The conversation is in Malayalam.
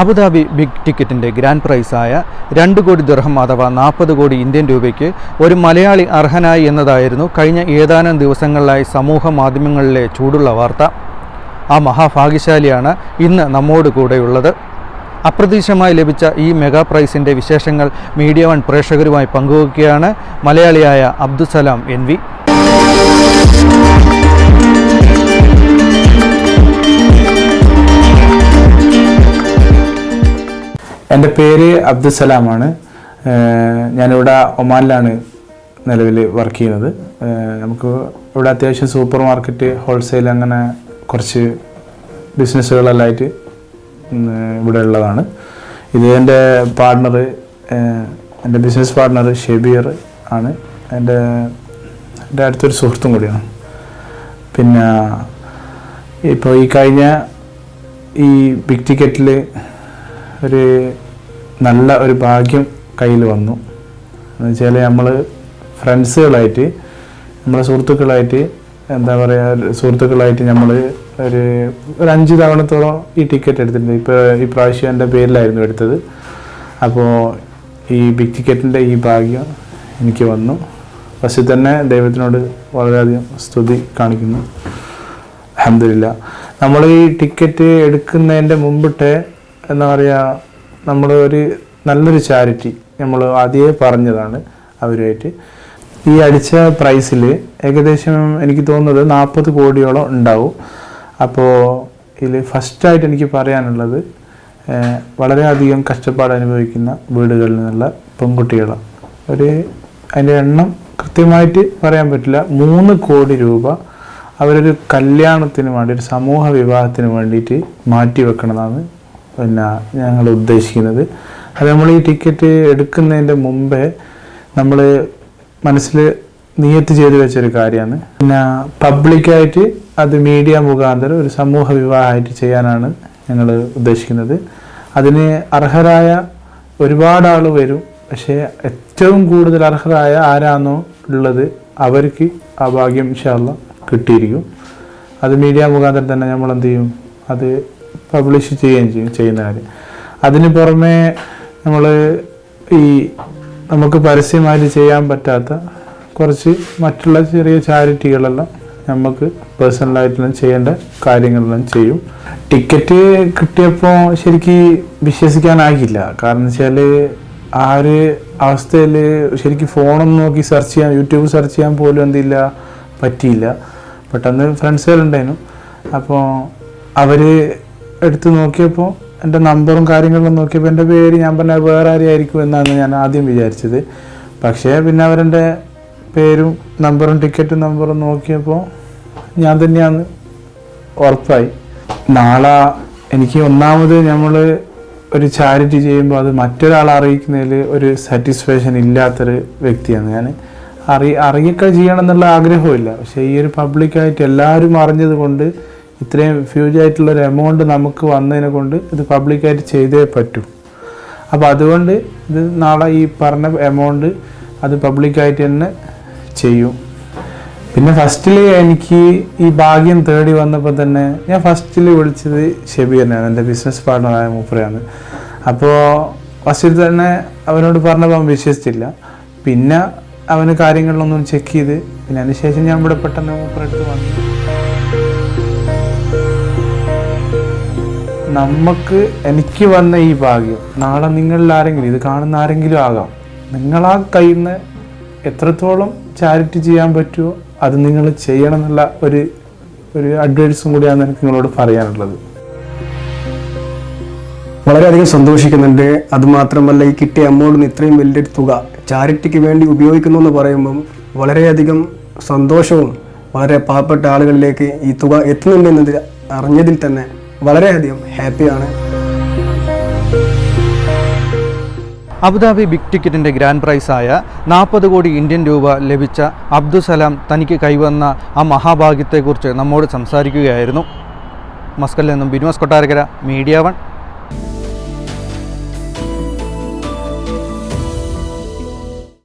അബുദാബി ബിഗ് ടിക്കറ്റിൻ്റെ ഗ്രാൻഡ് പ്രൈസായ 2 കോടി ദിർഹം അഥവാ 40 കോടി ഇന്ത്യൻ രൂപയ്ക്ക് ഒരു മലയാളി അർഹനായി എന്നതായിരുന്നു കഴിഞ്ഞ ഏതാനും ദിവസങ്ങളിലായി സമൂഹ മാധ്യമങ്ങളിലെ ചൂടുള്ള വാർത്ത. ആ മഹാഭാഗ്യശാലിയാണ് ഇന്ന് നമ്മോട് കൂടെയുള്ളത്. അപ്രതീക്ഷിതമായി ലഭിച്ച ഈ മെഗാ പ്രൈസിൻ്റെ വിശേഷങ്ങൾ മീഡിയ വൺ പ്രേക്ഷകരുമായി പങ്കുവയ്ക്കുകയാണ് മലയാളിയായ അബ്ദുസലാം NV. എൻ്റെ പേര് അബ്ദുസലാമാണ്. ഞാനിവിടെ ഒമാനിലാണ് നിലവിൽ വർക്ക് ചെയ്യുന്നത്. നമുക്ക് ഇവിടെ അത്യാവശ്യം സൂപ്പർ മാർക്കറ്റ്, ഹോൾസെയിൽ, അങ്ങനെ കുറച്ച് ബിസിനസ്സുകളെല്ലാമായിട്ട് ഇവിടെ ഉള്ളതാണ്. ഇത് എൻ്റെ പാർട്ട്ണർ, എൻ്റെ ബിസിനസ് പാർട്ട്ണർ ഷെബീർ ആണ്. എൻ്റെ അടുത്തൊരു സുഹൃത്തും കൂടിയാണ്. പിന്നെ ഇപ്പോൾ ഈ കഴിഞ്ഞ ഈ ബിഗ് ടിക്കറ്റിൽ ഒരു നല്ല ഒരു ഭാഗ്യം കയ്യിൽ വന്നു. എന്ന് വെച്ചാൽ നമ്മൾ ഫ്രണ്ട്സുകളായിട്ട്, നമ്മളെ സുഹൃത്തുക്കളായിട്ട്, എന്താ പറയുക, സുഹൃത്തുക്കളായിട്ട് നമ്മൾ ഒരു 5 തവണത്തോളം ഈ ടിക്കറ്റ് എടുത്തിട്ടുണ്ട്. ഇപ്പോൾ ഈ പ്രാവശ്യം എൻ്റെ പേരിലായിരുന്നു എടുത്തത്. അപ്പോൾ ഈ ബിഗ് ടിക്കറ്റിൻ്റെ ഈ ഭാഗ്യം എനിക്ക് വന്നു. ഫസ്റ്റ് തന്നെ ദൈവത്തിനോട് വളരെയധികം സ്തുതി കാണിക്കുന്നു. അൽഹംദുലില്ലാഹ്. നമ്മൾ ഈ ടിക്കറ്റ് എടുക്കുന്നതിൻ്റെ മുമ്പിട്ട് എന്താ പറയുക, നമ്മൾ ഒരു നല്ലൊരു ചാരിറ്റി നമ്മൾ ആദ്യമേ പറഞ്ഞതാണ് അവരുമായിട്ട്. ഈ അടിച്ച പ്രൈസിൽ ഏകദേശം എനിക്ക് തോന്നുന്നത് 40 കോടിയോളം ഉണ്ടാവും. അപ്പോൾ ഇതിൽ ഫസ്റ്റായിട്ട് എനിക്ക് പറയാനുള്ളത്, വളരെയധികം കഷ്ടപ്പാട് അനുഭവിക്കുന്ന വീടുകളിൽ നിന്നുള്ള പെൺകുട്ടികളാണ്. അതിൻ്റെ എണ്ണം കൃത്യമായിട്ട് പറയാൻ പറ്റില്ല. 3 കോടി രൂപ അവരൊരു കല്യാണത്തിന് വേണ്ടി, ഒരു സമൂഹ വിവാഹത്തിന് വേണ്ടിയിട്ട് മാറ്റി വെക്കണമെന്നാണ് ഞങ്ങൾ ഉദ്ദേശിക്കുന്നത്. അത് നമ്മൾ ഈ ടിക്കറ്റ് എടുക്കുന്നതിൻ്റെ മുമ്പേ നമ്മൾ മനസ്സിൽ നിയത്ത് ചെയ്ത് വെച്ചൊരു കാര്യമാണ്. പിന്നെ പബ്ലിക്കായിട്ട് അത് മീഡിയ മുഖാന്തരം ഒരു സമൂഹ വിവാഹമായിട്ട് ചെയ്യാനാണ് ഞങ്ങൾ ഉദ്ദേശിക്കുന്നത്. അതിന് അർഹരായ ഒരുപാട് ആൾ വരും. പക്ഷേ ഏറ്റവും കൂടുതൽ അർഹരായ ആരാണോ ഉള്ളത് അവർക്ക് ആ ഭാഗ്യം ഇൻഷാ അല്ലാഹ് കിട്ടിയിരിക്കും. അത് മീഡിയ മുഖാന്തരം തന്നെ നമ്മൾ എന്ത് ചെയ്യും, അത് പബ്ലിഷ് ചെയ്യുന്ന കാര്യം. അതിന് പുറമെ നമുക്ക് പരസ്യമായിട്ട് ചെയ്യാൻ പറ്റാത്ത കുറച്ച് മറ്റുള്ള ചെറിയ ചാരിറ്റികളെല്ലാം നമുക്ക് പേഴ്സണലായിട്ടുള്ള ചെയ്യേണ്ട കാര്യങ്ങളെല്ലാം ചെയ്യും. ടിക്കറ്റ് കിട്ടിയപ്പോൾ ശരിക്കും വിശ്വസിക്കാനാകില്ല. കാരണം വെച്ചാൽ ആ ഒരു അവസ്ഥയിൽ ശരിക്കും ഫോണൊന്നും നോക്കി സെർച്ച് ചെയ്യാൻ, യൂട്യൂബ് സെർച്ച് ചെയ്യാൻ പോലും എന്തില്ല, പറ്റിയില്ല. പെട്ടെന്ന് ഫ്രണ്ട്സുകളുണ്ടായിരുന്നു. അപ്പോൾ അവർ എടുത്ത് നോക്കിയപ്പോൾ എൻ്റെ നമ്പറും കാര്യങ്ങളും നോക്കിയപ്പോൾ എൻ്റെ പേര് ഞാൻ പറഞ്ഞ വേറെ ആരെയായിരിക്കും എന്നാണ് ഞാൻ ആദ്യം വിചാരിച്ചത്. പക്ഷേ പിന്നെ അവരെൻ്റെ പേരും നമ്പറും ടിക്കറ്റും നമ്പറും നോക്കിയപ്പോൾ ഞാൻ തന്നെയാണ് ഉറപ്പായി. നാളെ എനിക്ക് ഒന്നാമത് നമ്മൾ ഒരു ചാരിറ്റി ചെയ്യുമ്പോൾ അത് മറ്റൊരാളെ അറിയിക്കുന്നതിൽ ഒരു സാറ്റിസ്ഫാക്ഷൻ ഇല്ലാത്തൊരു വ്യക്തിയാണ് ഞാൻ. അറിയൊക്കെ ചെയ്യണം എന്നുള്ള ആഗ്രഹമില്ല. പക്ഷേ ഈ ഒരു പബ്ലിക്കായിട്ട് എല്ലാവരും അറിഞ്ഞത് കൊണ്ട്, ഇത്രയും ഫ്യൂജ് ആയിട്ടുള്ളൊരു എമൗണ്ട് നമുക്ക് വന്നതിനെ കൊണ്ട് ഇത് പബ്ലിക്കായിട്ട് ചെയ്തേ പറ്റൂ. അപ്പോൾ അതുകൊണ്ട് ഇത് നാളെ ഈ പറഞ്ഞ എമൗണ്ട് അത് പബ്ലിക്കായിട്ട് തന്നെ ചെയ്യും. പിന്നെ ഫസ്റ്റിൽ എനിക്ക് ഈ ഭാഗ്യം തേടി വന്നപ്പോൾ തന്നെ ഞാൻ ഫസ്റ്റിൽ വിളിച്ചത് ഷെബീറിനെയാണ്, എൻ്റെ ബിസിനസ് പാർട്ട്ണറായ മൂപ്പരെയാണ്. അപ്പോൾ ഫസ്റ്റിൽ തന്നെ അവനോട് പറഞ്ഞപ്പോൾ അവൻ വിശ്വസിച്ചില്ല. പിന്നെ അവന് കാര്യങ്ങളിലൊന്നും ചെക്ക് ചെയ്ത്, പിന്നെ അതിന് ശേഷം ഞാൻ ഇവിടെ പെട്ടെന്ന് മൂപ്പരെടുത്ത് വന്നു. എനിക്ക് വന്ന ഈ ഭാഗ്യം നാളെ നിങ്ങളിൽ ആരെങ്കിലും, ഇത് കാണുന്ന ആരെങ്കിലും ആകാം. നിങ്ങളാ കയ്യിൽ നിന്ന് എത്രത്തോളം ചാരിറ്റി ചെയ്യാൻ പറ്റുമോ അത് നിങ്ങൾ ചെയ്യണം എന്നുള്ള ഒരു അഡ്വൈസും കൂടിയാണ് എനിക്ക് നിങ്ങളോട് പറയാനുള്ളത്. വളരെയധികം സന്തോഷിക്കുന്നുണ്ട്. അതുമാത്രമല്ല, ഈ കിട്ടിയ എമൗണ്ടിന് ഇത്രയും വലിയൊരു തുക ചാരിറ്റിക്ക് വേണ്ടി ഉപയോഗിക്കുന്നു എന്ന് പറയുമ്പം വളരെയധികം സന്തോഷവും, വളരെ പാവപ്പെട്ട ആളുകളിലേക്ക് ഈ തുക എത്തുന്നുണ്ടെന്നത് അറിഞ്ഞതിൽ തന്നെ വളരെയധികം ഹാപ്പിയാണ്. അബുദാബി ബിഗ് ടിക്കറ്റിൻ്റെ ഗ്രാൻഡ് പ്രൈസായ 40 കോടി ഇന്ത്യൻ രൂപ ലഭിച്ച അബ്ദുസലാം തനിക്ക് കൈവന്ന ആ മഹാഭാഗ്യത്തെക്കുറിച്ച് നമ്മോട് സംസാരിക്കുകയായിരുന്നു. മസ്കലിൽ നിന്നും ബിനുവാസ് കൊട്ടാരക്കര, മീഡിയ വൺ.